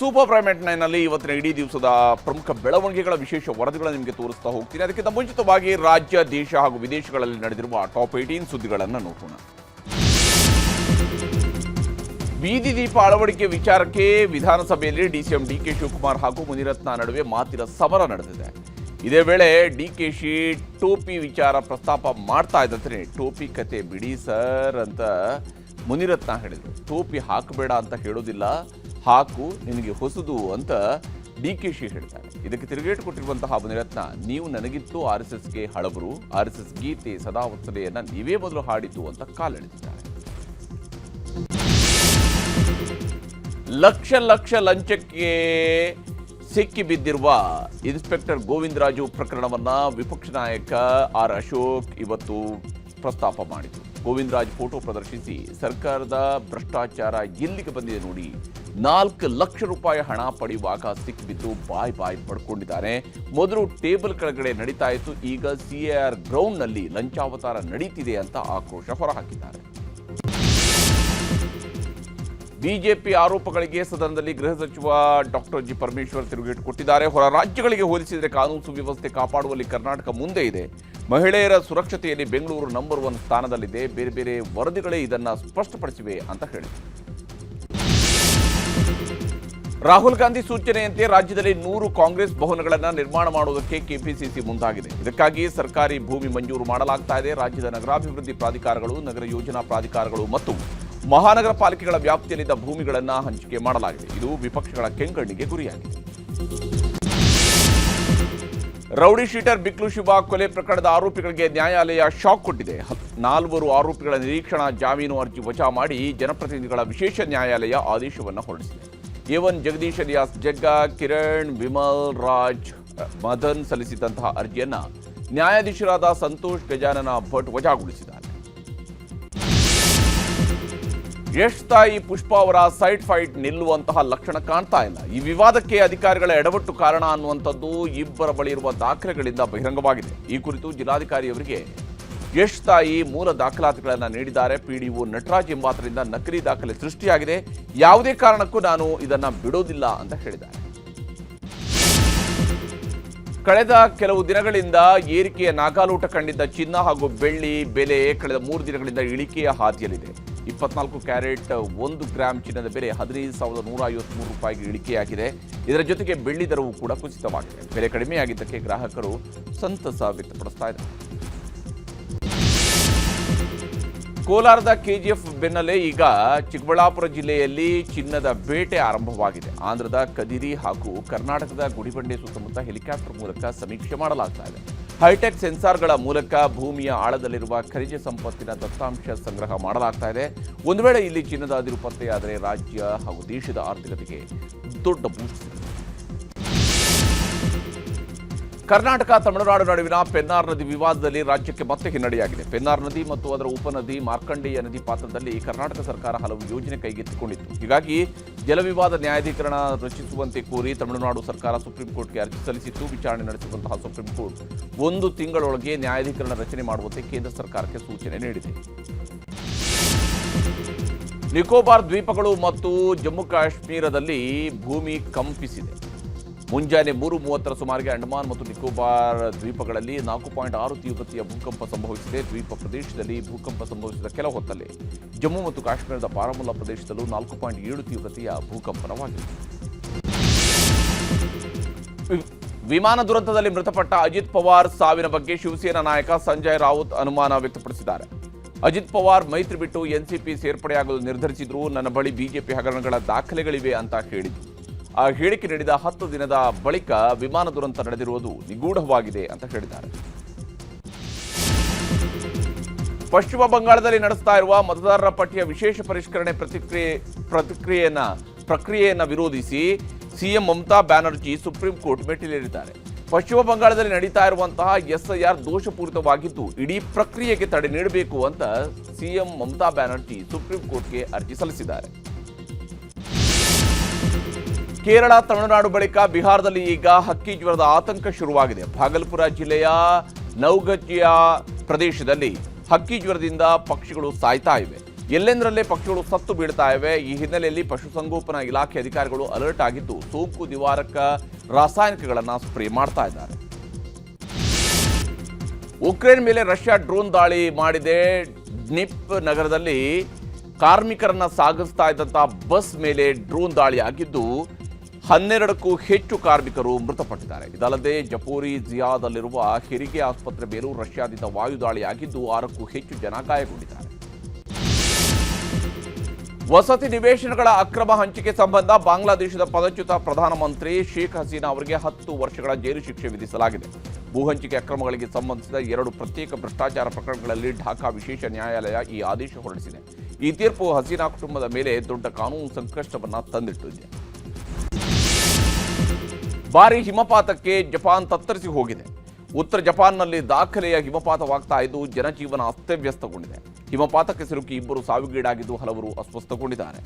Super prime ಎಟ್ 9 ನಲ್ಲಿ ಇವತ್ತಿನ ಇಡೀ ದಿವಸದ ಪ್ರಮುಖ ಬೆಳವಣಿಗೆಗಳ ವಿಶೇಷ ವರದಿಗಳನ್ನು ನಿಮಗೆ ತೋರಿಸ್ತಾ ಹೋಗ್ತೀನಿ. ಅದಕ್ಕಿಂತ ಮುಂಚಿತವಾಗಿ ರಾಜ್ಯ, ದೇಶ ಹಾಗೂ ವಿದೇಶಗಳಲ್ಲಿ ನಡೆದಿರುವ ಟಾಪ್ 18 ಸುದ್ದಿಗಳನ್ನು ನೋಡೋಣ. ಬೀದಿ ದೀಪ ಅಳವಡಿಕೆ ವಿಚಾರಕ್ಕೆ ವಿಧಾನಸಭೆಯಲ್ಲಿ ಡಿಸಿಎಂ ಡಿಕೆ ಶಿವಕುಮಾರ್ ಹಾಗೂ ಮುನಿರತ್ನ ನಡುವೆ ಮಾತಿನ ಸಮರ ನಡೆದಿದೆ. ಇದೇ ವೇಳೆ ಡಿಕೆಶಿ ಟೋಪಿ ವಿಚಾರ ಪ್ರಸ್ತಾಪ ಮಾಡ್ತಾ ಇದ್ದಂತೆ ಟೋಪಿ ಕತೆ ಬಿಡಿ ಸರ್ ಅಂತ ಮುನಿರತ್ನ ಹೇಳಿದರು. ಟೋಪಿ ಹಾಕಬೇಡ ಅಂತ ಹೇಳೋದಿಲ್ಲ, ಹಾಕು ನಿನಗೆ ಹೊಸದು ಅಂತ ಡಿಕೆಶಿ ಹೇಳ್ತಾರೆ. ಇದಕ್ಕೆ ತಿರುಗೇಟು ಕೊಟ್ಟಿರುವಂತಹ ಮುನಿರತ್ನ, ನೀವು ನನಗಿತ್ತು RSSಗೆ ಹಳಬರು, RSS ಗೀತೆ ಸದಾ ವತ್ಸಲೆಯನ್ನ ನೀವೇ ಮೊದಲು ಹಾಡಿತು ಅಂತ ಕಾಲೆಳೆದಿದ್ದಾರೆ. ಲಕ್ಷ ಲಕ್ಷ ಲಂಚಕ್ಕೆ ಸಿಕ್ಕಿ ಬಿದ್ದಿರುವ ಇನ್ಸ್ಪೆಕ್ಟರ್ ಗೋವಿಂದರಾಜು ಪ್ರಕರಣವನ್ನ ವಿಪಕ್ಷ ನಾಯಕ ಆರ್ ಅಶೋಕ್ ಇವತ್ತು ಪ್ರಸ್ತಾಪ ಮಾಡಿದರು. ಗೋವಿಂದರಾಜ್ ಫೋಟೋ ಪ್ರದರ್ಶಿಸಿ ಸರ್ಕಾರದ ಭ್ರಷ್ಟಾಚಾರ ಎಲ್ಲಿಗೆ ಬಂದಿದೆ ನೋಡಿ, 4 ಲಕ್ಷ ರೂಪಾಯಿ ಹಣ ಪಡೆಯುವಾಗ ಸಿಕ್ಕಿಬಿದ್ದು ಬಾಯ್ ಪಡ್ಕೊಂಡಿದ್ದಾರೆ. ಮೊದಲು ಟೇಬಲ್ ಕೆಳಗಡೆ ನಡೀತಾ ಇತ್ತು, ಈಗ CAR ಗ್ರೌಂಡ್ನಲ್ಲಿ ಲಂಚಾವತಾರ ನಡೀತಿದೆ ಅಂತ ಆಕ್ರೋಶ ಹೊರಹಾಕಿದ್ದಾರೆ. ಬಿಜೆಪಿ ಆರೋಪಗಳಿಗೆ ಸದನದಲ್ಲಿ ಗೃಹ ಸಚಿವ ಡಾಕ್ಟರ್ ಜಿ ಪರಮೇಶ್ವರ್ ತಿರುಗೇಟು ಕೊಟ್ಟಿದ್ದಾರೆ. ಹೊರ ರಾಜ್ಯಗಳಿಗೆ ಹೋಲಿಸಿದರೆ ಕಾನೂನು ಸುವ್ಯವಸ್ಥೆ ಕಾಪಾಡುವಲ್ಲಿ ಕರ್ನಾಟಕ ಮುಂದೆ ಇದೆ. ಮಹಿಳೆಯರ ಸುರಕ್ಷತೆಯಲ್ಲಿ ಬೆಂಗಳೂರು ನಂಬರ್ 1 ಸ್ಥಾನದಲ್ಲಿದೆ. ಬೇರೆ ಬೇರೆ ವರದಿಗಳೇ ಇದನ್ನ ಸ್ಪಷ್ಟಪಡಿಸಿವೆ ಅಂತ ಹೇಳಿದರು. ರಾಹುಲ್ ಗಾಂಧಿ ಸೂಚನೆಯಂತೆ ರಾಜ್ಯದಲ್ಲಿ 100 ಕಾಂಗ್ರೆಸ್ ಭವನಗಳನ್ನು ನಿರ್ಮಾಣ ಮಾಡುವುದಕ್ಕೆ ಕೆಪಿಸಿಸಿ ಮುಂದಾಗಿದೆ. ಇದಕ್ಕಾಗಿ ಸರ್ಕಾರಿ ಭೂಮಿ ಮಂಜೂರು ಮಾಡಲಾಗ್ತಾ ಇದೆ. ರಾಜ್ಯದ ನಗರಾಭಿವೃದ್ಧಿ ಪ್ರಾಧಿಕಾರಗಳು, ನಗರ ಯೋಜನಾ ಪ್ರಾಧಿಕಾರಗಳು ಮತ್ತು ಮಹಾನಗರ ಪಾಲಿಕೆಗಳ ವ್ಯಾಪ್ತಿಯಲ್ಲಿದ್ದ ಭೂಮಿಗಳನ್ನು ಹಂಚಿಕೆ ಮಾಡಲಾಗಿದೆ. ಇದು ವಿಪಕ್ಷಗಳ ಕೆಂಗಣ್ಣಿಗೆ ಗುರಿಯಾಗಿದೆ. ರೌಡಿ ಶೀಟರ್ ಬಿಕ್ಲು ಶಿವ ಕೊಲೆ ಪ್ರಕರಣದ ಆರೋಪಿಗಳಿಗೆ ನ್ಯಾಯಾಲಯ ಶಾಕ್ ಕೊಟ್ಟಿದೆ. 4 ಆರೋಪಿಗಳ ನಿರೀಕ್ಷಣಾ ಜಾಮೀನು ಅರ್ಜಿ ವಜಾ ಮಾಡಿ ಜನಪ್ರತಿನಿಧಿಗಳ ವಿಶೇಷ ನ್ಯಾಯಾಲಯ ಆದೇಶವನ್ನು ಹೊರಡಿಸಿದೆ. A1 ಜಗದೀಶ್ ಅಲಿಯಾಸ್ ಜಗ್ಗಾ, ಕಿರಣ್, ವಿಮಲ್, ರಾಜ್, ಮದನ್ ಸಲ್ಲಿಸಿದಂತಹ ಅರ್ಜಿಯನ್ನ ನ್ಯಾಯಾಧೀಶರಾದ ಸಂತೋಷ್ ಗಜಾನನ ಭಟ್ ವಜಾಗೊಳಿಸಿದ್ದಾರೆ. ಯಶ್ ತಾಯಿ ಪುಷ್ಪಾ ಅವರ ಸೈಡ್ ಫೈಟ್ ನಿಲ್ಲುವಂತಹ ಲಕ್ಷಣ ಕಾಣ್ತಾ ಇಲ್ಲ. ಈ ವಿವಾದಕ್ಕೆ ಅಧಿಕಾರಿಗಳ ಎಡವಟ್ಟು ಕಾರಣ ಅನ್ನುವಂಥದ್ದು ಇಬ್ಬರ ಬಳಿ ಇರುವ ದಾಖಲೆಗಳಿಂದ ಬಹಿರಂಗವಾಗಿದೆ. ಈ ಕುರಿತು ಜಿಲ್ಲಾಧಿಕಾರಿಯವರಿಗೆ ಯಶ್ ತಾಯಿ ಮೂಲ ದಾಖಲಾತಿಗಳನ್ನು ನೀಡಿದ್ದಾರೆ. PDO ನಟರಾಜ್ ಎಂಬಾತರಿಂದ ನಕಲಿ ದಾಖಲೆ ಸೃಷ್ಟಿಯಾಗಿದೆ, ಯಾವುದೇ ಕಾರಣಕ್ಕೂ ನಾನು ಇದನ್ನ ಬಿಡೋದಿಲ್ಲ ಅಂತ ಹೇಳಿದ್ದಾರೆ. ಕಳೆದ ಕೆಲವು ದಿನಗಳಿಂದ ಏರಿಕೆಯ ನಾಗಾಲೂಟ ಕಂಡಿದ್ದ ಚಿನ್ನ ಹಾಗೂ ಬೆಳ್ಳಿ ಬೆಲೆ ಕಳೆದ 3 ದಿನಗಳಿಂದ ಇಳಿಕೆಯ ಹಾದಿಯಲ್ಲಿದೆ. 24 ಕ್ಯಾರೆಟ್ 1 ಗ್ರಾಂ ಚಿನ್ನದ ಬೆಲೆ 15,153 ರೂಪಾಯಿಗೆ ಇಳಿಕೆಯಾಗಿದೆ. ಇದರ ಜೊತೆಗೆ ಬೆಳ್ಳಿ ದರವೂ ಕೂಡ ಕುಸಿತವಾಗಿದೆ. ಬೆಲೆ ಕಡಿಮೆಯಾಗಿದ್ದಕ್ಕೆ ಗ್ರಾಹಕರು ಸಂತಸ ವ್ಯಕ್ತಪಡಿಸ್ತಾ ಇದ್ದಾರೆ. ಕೋಲಾರದ KGF ಬೆನ್ನಲ್ಲೇ ಈಗ ಚಿಕ್ಕಬಳ್ಳಾಪುರ ಜಿಲ್ಲೆಯಲ್ಲಿ ಚಿನ್ನದ ಬೇಟೆ ಆರಂಭವಾಗಿದೆ. ಆಂಧ್ರದ ಕದಿರಿ ಹಾಗೂ ಕರ್ನಾಟಕದ ಗುಡಿಬಂಡೆ ಸುತ್ತಮುತ್ತ ಹೆಲಿಕಾಪ್ಟರ್ ಮೂಲಕ ಸಮೀಕ್ಷೆ ಮಾಡಲಾಗ್ತಾ ಇದೆ. ಹೈಟೆಕ್ ಸೆನ್ಸಾರ್ಗಳ ಮೂಲಕ ಭೂಮಿಯ ಆಳದಲ್ಲಿರುವ ಖನಿಜ ಸಂಪತ್ತಿನ ದತ್ತಾಂಶ ಸಂಗ್ರಹ ಮಾಡಲಾಗ್ತಾ ಇದೆ. ಒಂದು ವೇಳೆ ಇಲ್ಲಿ ಚಿನ್ನದ ಅದಿರು ಪತ್ತೆಯಾದರೆ ರಾಜ್ಯ ಹಾಗೂ ದೇಶದ ಆರ್ಥಿಕತೆಗೆ ದೊಡ್ಡ ಬೂಸ್ಟ್. ಕರ್ನಾಟಕ ತಮಿಳುನಾಡು ನಡುವಿನ ಪೆನ್ನಾರ್ ನದಿ ವಿವಾದದಲ್ಲಿ ರಾಜ್ಯಕ್ಕೆ ಮತ್ತೆ ಹಿನ್ನಡೆಯಾಗಿದೆ. ಪೆನ್ನಾರ್ ನದಿ ಮತ್ತು ಅದರ ಉಪನದಿ ಮಾರ್ಕಂಡೇಯ ನದಿ ಪಾತ್ರದಲ್ಲಿ ಕರ್ನಾಟಕ ಸರ್ಕಾರ ಹಲವು ಯೋಜನೆ ಕೈಗೆತ್ತಿಕೊಂಡಿತ್ತು. ಹೀಗಾಗಿ ಜಲವಿವಾದ ನ್ಯಾಯಾಧೀಕರಣ ರಚಿಸುವಂತೆ ಕೋರಿ ತಮಿಳುನಾಡು ಸರ್ಕಾರ ಸುಪ್ರೀಂ ಕೋರ್ಟ್ಗೆ ಅರ್ಜಿ ಸಲ್ಲಿಸಿತ್ತು. ವಿಚಾರಣೆ ನಡೆಸುವಂತಹ ಸುಪ್ರೀಂ ಕೋರ್ಟ್ 1 ತಿಂಗಳೊಳಗೆ ನ್ಯಾಯಾಧೀಕರಣ ರಚನೆ ಮಾಡುವಂತೆ ಕೇಂದ್ರ ಸರ್ಕಾರಕ್ಕೆ ಸೂಚನೆ ನೀಡಿದೆ. ನಿಕೋಬಾರ್ ದ್ವೀಪಗಳು ಮತ್ತು ಜಮ್ಮು ಕಾಶ್ಮೀರದಲ್ಲಿ ಭೂಮಿ ಕಂಪಿಸಿದೆ. ಮುಂಜಾನೆ 3:30 ಸುಮಾರಿಗೆ ಅಂಡಮಾನ್ ಮತ್ತು ನಿಕೋಬಾರ್ ದ್ವೀಪಗಳಲ್ಲಿ 4.6 ತೀವ್ರತೆಯ ಭೂಕಂಪ ಸಂಭವಿಸಿದೆ. ದ್ವೀಪ ಪ್ರದೇಶದಲ್ಲಿ ಭೂಕಂಪ ಸಂಭವಿಸಿದ ಕೆಲ ಹೊತ್ತಲ್ಲೇ ಜಮ್ಮು ಮತ್ತು ಕಾಶ್ಮೀರದ ಬಾರಾಮುಲ್ಲಾ ಪ್ರದೇಶದಲ್ಲೂ 4.7 ತೀವ್ರತೆಯ ಭೂಕಂಪನವಾಗಿದೆ. ವಿಮಾನ ದುರಂತದಲ್ಲಿ ಮೃತಪಟ್ಟ ಅಜಿತ್ ಪವಾರ್ ಸಾವಿನ ಬಗ್ಗೆ ಶಿವಸೇನಾ ನಾಯಕ ಸಂಜಯ್ ರಾವುತ್ ಅನುಮಾನ ವ್ಯಕ್ತಪಡಿಸಿದ್ದಾರೆ. ಅಜಿತ್ ಪವಾರ್ ಮೈತ್ರಿ ಬಿಟ್ಟು NCP ಸೇರ್ಪಡೆಯಾಗಲು ನಿರ್ಧರಿಸಿದ್ರು, ನನ್ನ ಬಳಿ ಬಿಜೆಪಿ ಹಗರಣಗಳ ದಾಖಲೆಗಳಿವೆ ಅಂತ ಹೇಳಿದ್ರು. ಆ ಹೇಳಿಕೆ ನೀಡಿದ 10 ದಿನದ ಬಳಿಕ ವಿಮಾನ ದುರಂತ ನಡೆದಿರುವುದು ನಿಗೂಢವಾಗಿದೆ ಅಂತ ಹೇಳಿದ್ದಾರೆ. ಪಶ್ಚಿಮ ಬಂಗಾಳದಲ್ಲಿ ನಡೆಸ್ತಾ ಇರುವ ಮತದಾರರ ಪಟ್ಟಿಯ ವಿಶೇಷ ಪರಿಷ್ಕರಣೆ ಪ್ರಕ್ರಿಯೆಯನ್ನು ವಿರೋಧಿಸಿ CM Mamata Banerjee supreme court ಮೆಟ್ಟಿಲೇರಿದ್ದಾರೆ. ಪಶ್ಚಿಮ ಬಂಗಾಳದಲ್ಲಿ ನಡೀತಾ ಇರುವಂತಹ SIR ದೋಷಪೂರಿತವಾಗಿದ್ದು ಇಡೀ ಪ್ರಕ್ರಿಯೆಗೆ ತಡೆ ನೀಡಬೇಕು ಅಂತ ಸಿಎಂ ಮಮತಾ ಬ್ಯಾನರ್ಜಿ ಸುಪ್ರೀಂ ಕೋರ್ಟ್ಗೆ ಅರ್ಜಿ ಸಲ್ಲಿಸಿದ್ದಾರೆ. ಕೇರಳ, ತಮಿಳುನಾಡು ಬಳಿಕ ಬಿಹಾರದಲ್ಲಿ ಈಗ ಹಕ್ಕಿ ಜ್ವರದ ಆತಂಕ ಶುರುವಾಗಿದೆ. ಭಾಗಲ್ಪುರ ಜಿಲ್ಲೆಯ ನೌಗಜಿಯಾ ಪ್ರದೇಶದಲ್ಲಿ ಹಕ್ಕಿ ಜ್ವರದಿಂದ ಪಕ್ಷಿಗಳು ಸಾಯ್ತಾ ಇವೆ. ಎಲ್ಲೆಂದರಲ್ಲೇ ಪಕ್ಷಿಗಳು ಸತ್ತು ಬೀಳ್ತಾ ಇವೆ. ಈ ಹಿನ್ನೆಲೆಯಲ್ಲಿ ಪಶುಸಂಗೋಪನಾ ಇಲಾಖೆ ಅಧಿಕಾರಿಗಳು ಅಲರ್ಟ್ ಆಗಿದ್ದು ಸೋಂಕು ನಿವಾರಕ ರಾಸಾಯನಿಕಗಳನ್ನು ಸ್ಪ್ರೇ ಮಾಡ್ತಾ ಇದ್ದಾರೆ. ಉಕ್ರೇನ್ ಮೇಲೆ ರಷ್ಯಾ ಡ್ರೋನ್ ದಾಳಿ ಮಾಡಿದೆ. ಡ್ನಿಪ್ ನಗರದಲ್ಲಿ ಕಾರ್ಮಿಕರನ್ನ ಸಾಗಿಸ್ತಾ ಇದ್ದಂತಹ ಬಸ್ ಮೇಲೆ ಡ್ರೋನ್ ದಾಳಿ ಆಗಿದ್ದು 12ಕ್ಕೂ ಹೆಚ್ಚು ಕಾರ್ಮಿಕರು ಮೃತಪಟ್ಟಿದ್ದಾರೆ. ಇದಲ್ಲದೆ ಜಪೋರಿಜಿಯಾದಲ್ಲಿರುವ ಹೆರಿಗೆ ಆಸ್ಪತ್ರೆ ಮೇಲೂ ರಷ್ಯಾದಿಂದ ವಾಯುದಾಳಿಯಾಗಿದ್ದು 6ಕ್ಕೂ ಹೆಚ್ಚು ಜನ ಗಾಯಗೊಂಡಿದ್ದಾರೆ. ವಸತಿ ನಿವೇಶನಗಳ ಅಕ್ರಮ ಹಂಚಿಕೆ ಸಂಬಂಧ ಬಾಂಗ್ಲಾದೇಶದ ಪದಚ್ಯುತ ಪ್ರಧಾನಮಂತ್ರಿ ಶೇಖ್ ಹಸೀನಾ ಅವರಿಗೆ 10 ವರ್ಷಗಳ ಜೈಲು ಶಿಕ್ಷೆ ವಿಧಿಸಲಾಗಿದೆ. ಭೂ ಹಂಚಿಕೆ ಅಕ್ರಮಗಳಿಗೆ ಸಂಬಂಧಿಸಿದ 2 ಪ್ರತ್ಯೇಕ ಭ್ರಷ್ಟಾಚಾರ ಪ್ರಕರಣಗಳಲ್ಲಿ ಢಾಕಾ ವಿಶೇಷ ನ್ಯಾಯಾಲಯ ಈ ಆದೇಶ ಹೊರಡಿಸಿದೆ. ಈ ತೀರ್ಪು ಹಸೀನಾ ಕುಟುಂಬದ ಮೇಲೆ ದೊಡ್ಡ ಕಾನೂನು ಸಂಕಷ್ಟವನ್ನು ತಂದಿಟ್ಟಿದೆ. ಭಾರೀ ಹಿಮಪಾತಕ್ಕೆ ಜಪಾನ್ ತತ್ತರಿಸಿ ಹೋಗಿದೆ. ಉತ್ತರ ಜಪಾನ್ನಲ್ಲಿ ದಾಖಲೆಯ ಹಿಮಪಾತವಾಗ್ತಾ ಇದ್ದು ಜನಜೀವನ ಅಸ್ತವ್ಯಸ್ತಗೊಂಡಿದೆ. ಹಿಮಪಾತಕ್ಕೆ ಸಿಲುಕಿ 2 ಸಾವಿಗೀಡಾಗಿದ್ದು ಹಲವರು ಅಸ್ವಸ್ಥಗೊಂಡಿದ್ದಾರೆ.